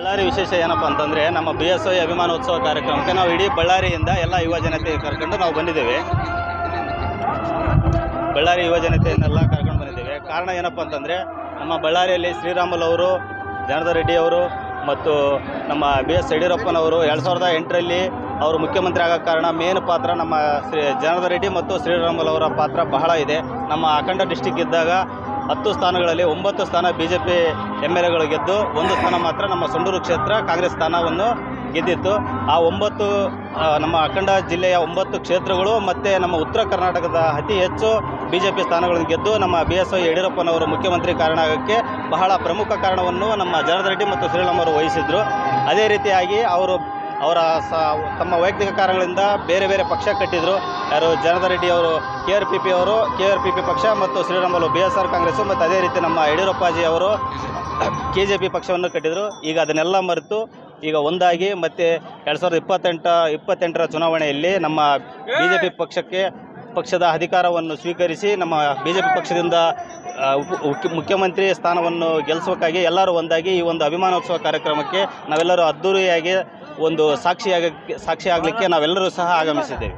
ಬಳ್ಳಾರಿ ವಿಶೇಷ ಏನಪ್ಪ ಅಂತಂದರೆ ನಮ್ಮ BSY ಅಭಿಮಾನೋತ್ಸವ ಕಾರ್ಯಕ್ರಮಕ್ಕೆ ನಾವು ಇಡೀ ಬಳ್ಳಾರಿಯಿಂದ ಎಲ್ಲ ಯುವ ಜನತೆ ಕರ್ಕೊಂಡು ನಾವು ಬಂದಿದ್ದೇವೆ. ಬಳ್ಳಾರಿ ಯುವ ಜನತೆಯನ್ನೆಲ್ಲ ಕರ್ಕೊಂಡು ಬಂದಿದ್ದೇವೆ. ಕಾರಣ ಏನಪ್ಪ ಅಂತಂದರೆ ನಮ್ಮ ಬಳ್ಳಾರಿಯಲ್ಲಿ ಶ್ರೀರಾಮುಲು ಅವರು, ಜನಾರ್ದನ್ ರೆಡ್ಡಿ ಅವರು ಮತ್ತು ನಮ್ಮ BS ಯಡಿಯೂರಪ್ಪನವರು 2008ರಲ್ಲಿ ಅವರು ಮುಖ್ಯಮಂತ್ರಿ ಆಗೋ ಕಾರಣ ಮೇನ್ ಪಾತ್ರ ನಮ್ಮ ಜನಾರ್ದನ್ ರೆಡ್ಡಿ ಮತ್ತು ಶ್ರೀರಾಮುಲು ಅವರ ಪಾತ್ರ ಬಹಳ ಇದೆ. ನಮ್ಮ ಅಖಂಡ ಡಿಸ್ಟಿಕ್ ಇದ್ದಾಗ 10 ಸ್ಥಾನಗಳಲ್ಲಿ 9 ಸ್ಥಾನ BJP MLAಗಳು ಗೆದ್ದು 1 ಸ್ಥಾನ ಮಾತ್ರ ನಮ್ಮ ಸಂಡೂರು ಕ್ಷೇತ್ರ ಕಾಂಗ್ರೆಸ್ ಸ್ಥಾನವನ್ನು ಗೆದ್ದಿತ್ತು. ಆ 9 ನಮ್ಮ ಅಖಂಡ ಜಿಲ್ಲೆಯ 9 ಕ್ಷೇತ್ರಗಳು ಮತ್ತು ನಮ್ಮ ಉತ್ತರ ಕರ್ನಾಟಕದ ಅತಿ ಹೆಚ್ಚು BJP ಸ್ಥಾನಗಳನ್ನು ಗೆದ್ದು ನಮ್ಮ BSY ಯಡಿಯೂರಪ್ಪನವರು ಮುಖ್ಯಮಂತ್ರಿ ಕಾರಣ ಆಗೋಕ್ಕೆ ಬಹಳ ಪ್ರಮುಖ ಕಾರಣವನ್ನು ನಮ್ಮ ಜನಾರ್ದನ್ ರೆಡ್ಡಿ ಮತ್ತು ಶ್ರೀರಾಮುಲು ಅವರು ವಹಿಸಿದರು. ಅದೇ ರೀತಿಯಾಗಿ ಅವರ ತಮ್ಮ ವೈಯಕ್ತಿಕ ಕಾರಣಗಳಿಂದ ಬೇರೆ ಬೇರೆ ಪಕ್ಷ ಕಟ್ಟಿದರು. ಯಾರು ಜನಾರ್ದನ್ ರೆಡ್ಡಿ ಅವರು KRPP ಪಕ್ಷ ಮತ್ತು ಶ್ರೀರಾಮುಲು BSR ಕಾಂಗ್ರೆಸ್ಸು ಮತ್ತು ಅದೇ ರೀತಿ ನಮ್ಮ ಯಡಿಯೂರಪ್ಪಾಜಿ ಅವರು KJP ಪಕ್ಷವನ್ನು ಕಟ್ಟಿದರು. ಈಗ ಅದನ್ನೆಲ್ಲ ಮರೆತು ಈಗ ಒಂದಾಗಿ ಮತ್ತು 2028ರ ಚುನಾವಣೆಯಲ್ಲಿ ನಮ್ಮ BJP ಪಕ್ಷದ ಅಧಿಕಾರವನ್ನು ಸ್ವೀಕರಿಸಿ ನಮ್ಮ BJP ಪಕ್ಷದಿಂದ ಮುಖ್ಯಮಂತ್ರಿ ಸ್ಥಾನವನ್ನು ಗೆಲ್ಲಿಸೋಕ್ಕಾಗಿ ಎಲ್ಲರೂ ಒಂದಾಗಿ ಈ ಒಂದು ಅಭಿಮಾನೋತ್ಸವ ಕಾರ್ಯಕ್ರಮಕ್ಕೆ ನಾವೆಲ್ಲರೂ ಅದ್ಧೂರಿಯಾಗಿ ಒಂದು ಸಾಕ್ಷಿ ಆಗಲಿಕ್ಕೆ ನಾವೆಲ್ಲರೂ ಸಹ ಆಗಮಿಸಿದ್ದೇವೆ.